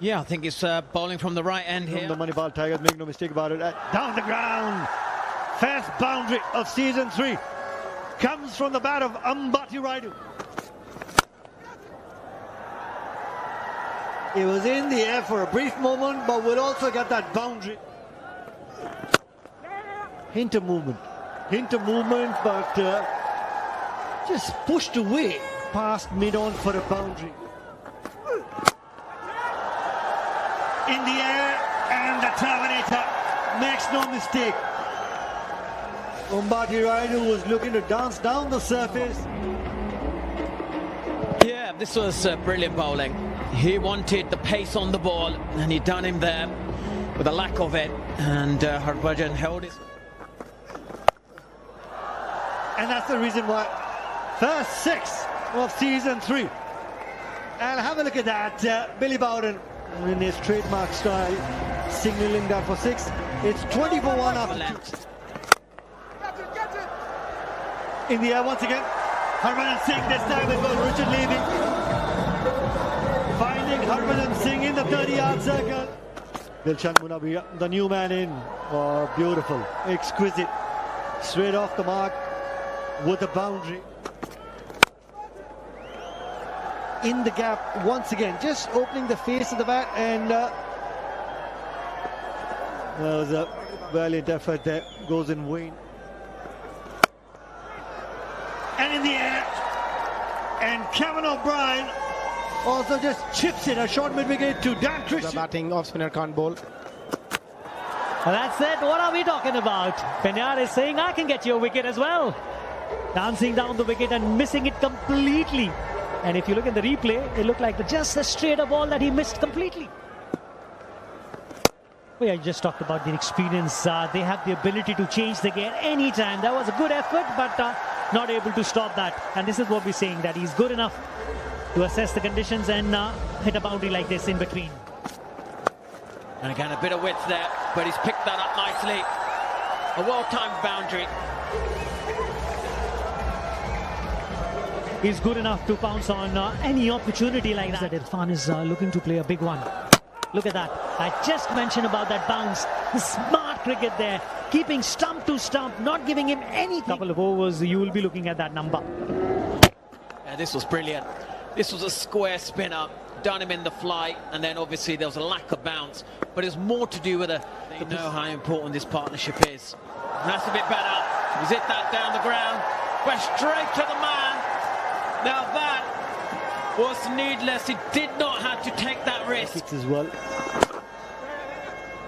Yeah, I think it's bowling from the right end here. The Manipal Tigers, make no mistake about it. Down the ground. First boundary of season 3 comes from the bat of Ambati Raidu. It was in the air for a brief moment, but will also get that boundary. Hint of movement, but just pushed away past mid-on for a boundary. In the air, and the Terminator makes no mistake. Ambati Raidu was looking to dance down the surface. Yeah, this was brilliant bowling. He wanted the pace on the ball, and he done him there with a lack of it. And Harbhajan held it. And that's the reason why. First 6 of season 3. And have a look at that. Billy Bowden, in his trademark style, signaling that for 6. It's 20 for 1 after 2. In the air once again. Harbhajan Singh this time as well. Richard Levy finding Harbhajan Singh in the 30-yard circle. Dilshan Munawir, the new man in. Oh, beautiful, exquisite. Straight off the mark with a boundary. In the gap once again, just opening the face of the bat, and that was a valiant effort there. Goes in vain. And in the air, and Kevin O'Brien also just chips it a short mid-wicket to Dan Christian. The batting off-spinner can't bowl. And that's it. What are we talking about? Penyar is saying, I can get you a wicket as well. Dancing down the wicket and missing it completely. And if you look at the replay, it looked like just a straighter ball that he missed completely. I just talked about the experience. They have the ability to change the game anytime. That was a good effort, but not able to stop that. And this is what we're saying, that he's good enough to assess the conditions and hit a boundary like this in between. And again, a bit of width there, but he's picked that up nicely. A well-timed boundary. He's good enough to pounce on any opportunity like that. Irfan is looking to play a big one. Look at that. I just mentioned about that bounce. The smart cricket there. Keeping stump to stump, not giving him anything. Couple of overs, you will be looking at that number. Yeah, this was brilliant. This was a square spinner. Done him in the flight, and then obviously there was a lack of bounce. But it's more to do with they know how important this partnership is. And that's a bit better. He's hit that down the ground. Went straight to the man. Now that was needless. He did not have to take that risk. As well.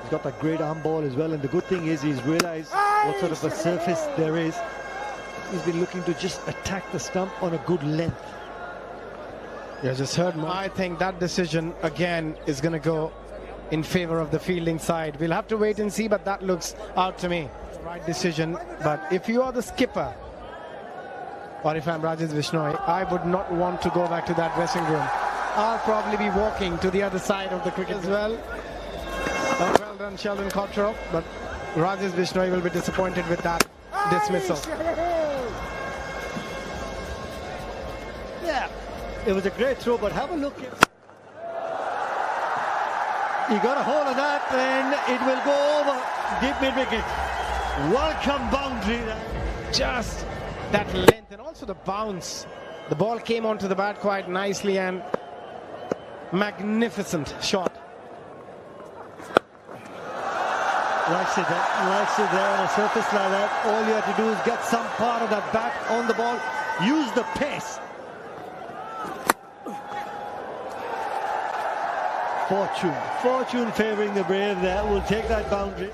He's got that great arm ball as well, and the good thing is he's realized what sort of a surface there is. He's been looking to just attack the stump on a good length. Yeah, just heard. I think that decision again is going to go in favor of the fielding side. We'll have to wait and see, but that looks out to me. The right decision. But if you are the skipper, or if I'm Rajesh Bishnoi, I would not want to go back to that dressing room. I'll probably be walking to the other side of the cricket as well. Well done, Sheldon Cottrell, but Rajesh Bishnoi will be disappointed with that dismissal. Yeah, it was a great throw, but have a look. He got a hold of that, and it will go over deep mid-wicket. Welcome boundary there. Just that length and also the bounce. The ball came onto the bat quite nicely, and magnificent shot. Likes it there on a surface like that. All you have to do is get some part of that bat on the ball. Use the pace. Fortune favouring the brave there. Will take that boundary.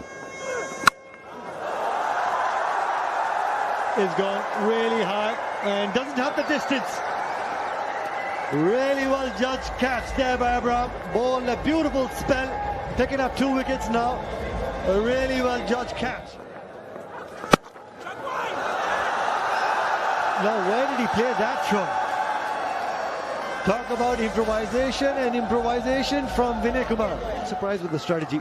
It's gone really high and doesn't have the distance. Really well judged catch there by Abraham. Ball, a beautiful spell, picking up 2 wickets now. A really well judged catch. Now where did he play that from? Talk about improvisation and improvisation from Vinay Kumar. Surprised with the strategy.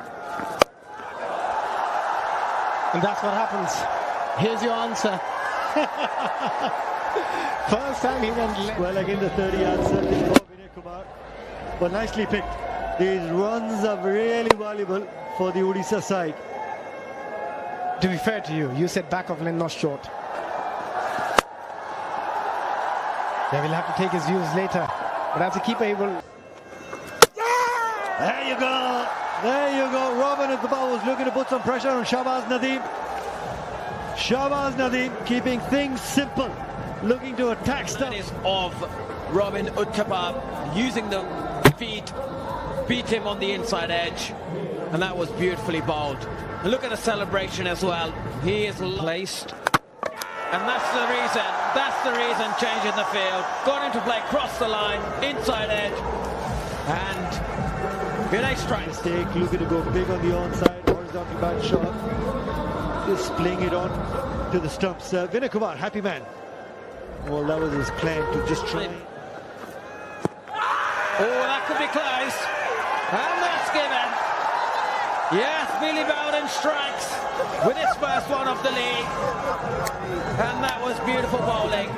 And that's what happens. Here's your answer. First time he went left. Well, again the 30-yard circle for Vinay Kumar, but nicely picked. These runs are really valuable for the Odisha side. To be fair to you, you said back of lane, not short. Yeah, we'll have to take his views later. But as a keeper, he will... There you go. There you go. Robin at the bow was looking to put some pressure on Shahbaz Nadeem. Shahbaz Nadeem keeping things simple. Looking to attack stuff. That is of Robin Uttapa using the feet. Beat him on the inside edge. And that was beautifully bowled. And look at the celebration as well. He is placed. And that's the reason changing the field. Got him to play cross the line, inside edge. And Vinay strikes. Mistake, looking to go big on the onside, horizontal bat shot. Just playing it on to the stumps. Vinay Kumar, happy man. Well, that was his plan to just try. Oh, that could be close. And that's given. Yes, Billy Bowden strikes with his first one of the league. And that was beautiful bowling.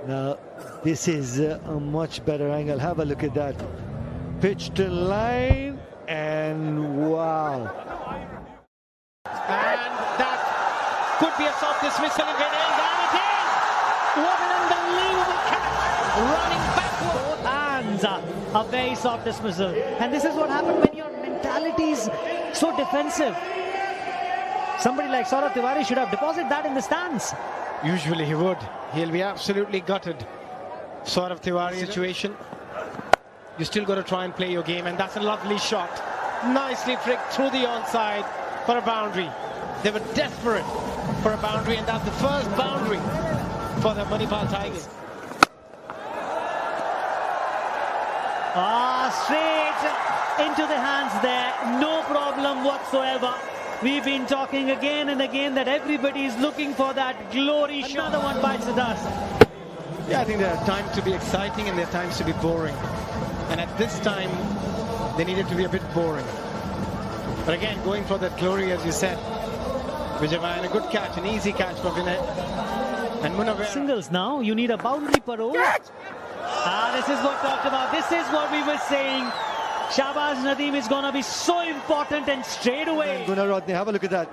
Now, this is a much better angle. Have a look at that. Pitch to line, and wow. And that could be a soft dismissal if it is, and it is! What an unbelievable catch! Running backward. Both hands, a very soft dismissal. And this is what happened when your mentality is so defensive. Somebody like Saurav Tiwari should have deposited that in the stands. Usually he would. He'll be absolutely gutted. Saurav Tiwari situation. You still got to try and play your game, and that's a lovely shot. Nicely flicked through the onside for a boundary. They were desperate for a boundary, and that's the first boundary for the Manipal Tigers. Straight into the hands there, no problem whatsoever. We've been talking again and again that everybody is looking for that glory shot. Another one bites the dust. Yeah, I think there are times to be exciting and there are times to be boring. And at this time, they needed to be a bit boring. But again, going for that glory, as you said, Vijay, a good catch, an easy catch for Vinay. And Munawar. Singles now, you need a boundary per over. This is what talked about. This is what we were saying. Shahbaz Nadeem is going to be so important, and straight away. Gunnar Rodney, have a look at that.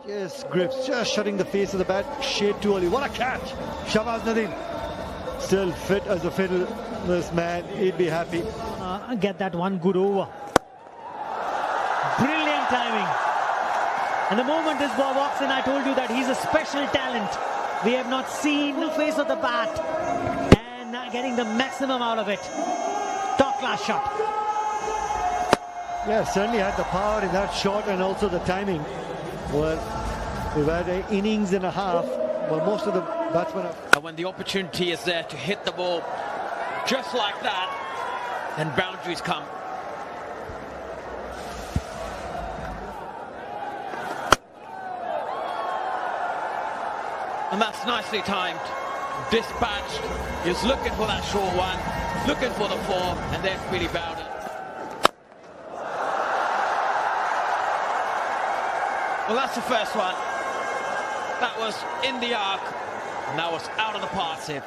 Just grips, just shutting the face of the bat, shade too early. What a catch! Shahbaz Nadeem, still fit as a fiddle. This man, he'd be happy. Get that one good over. Brilliant timing. And the moment this ball walks in, I told you that he's a special talent. We have not seen the face of the bat, and not getting the maximum out of it. Top class shot. Yeah, certainly had the power in that shot and also the timing. Well, we've had an innings and a half. Well, most of the batsmen have. And when the opportunity is there to hit the ball just like that, then boundaries come. And that's nicely timed. Dispatched. He's looking for that short one, looking for the four, and there's Billy Bowden. Well, that's the first one. That was in the arc, and that was out of the passive.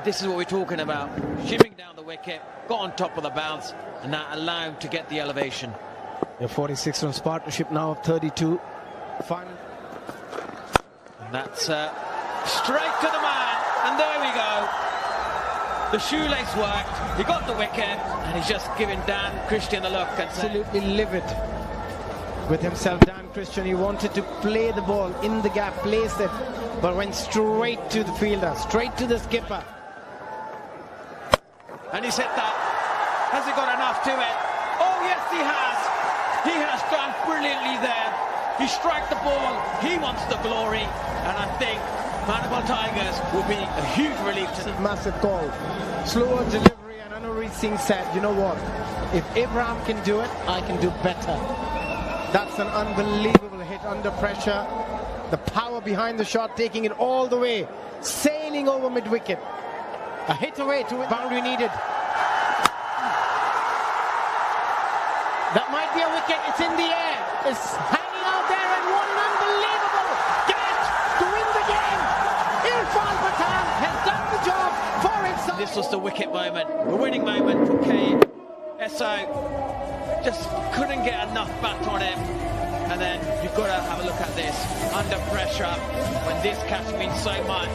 This is what we're talking about. Shimming down the wicket, got on top of the bounce, and that allowed him to get the elevation. Your 46 runs partnership now of 32. Final. And that's straight to the man, and there we go. The shoelace worked, he got the wicket, and he's just giving Dan Christian a look. And Absolutely livid with himself, Dan Christian. He wanted to play the ball in the gap, place it, but went straight to the fielder, straight to the skipper. And he's hit that. Has he got enough to it? Oh, yes, he has. He has done brilliantly there. He struck the ball. He wants the glory. And I think Manipal Tigers will be a huge relief to them. Massive call. Slower delivery, and Anurit Singh said, you know what? If Abraham can do it, I can do better. That's an unbelievable hit under pressure. The power behind the shot, taking it all the way, sailing over mid-wicket. A hit away to it, boundary needed. That might be a wicket, it's in the air. It's hanging out there, and what an unbelievable catch to win the game. Irfan Pathan has done the job for himself. This was the wicket moment, the winning moment for Kane. So just couldn't get enough bat on him. And then you've got to have a look at this. Under pressure, when this catch means so much.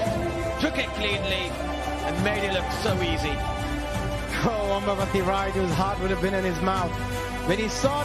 Took it cleanly and made it look so easy. Oh, Ambavati right, his heart would have been in his mouth when he saw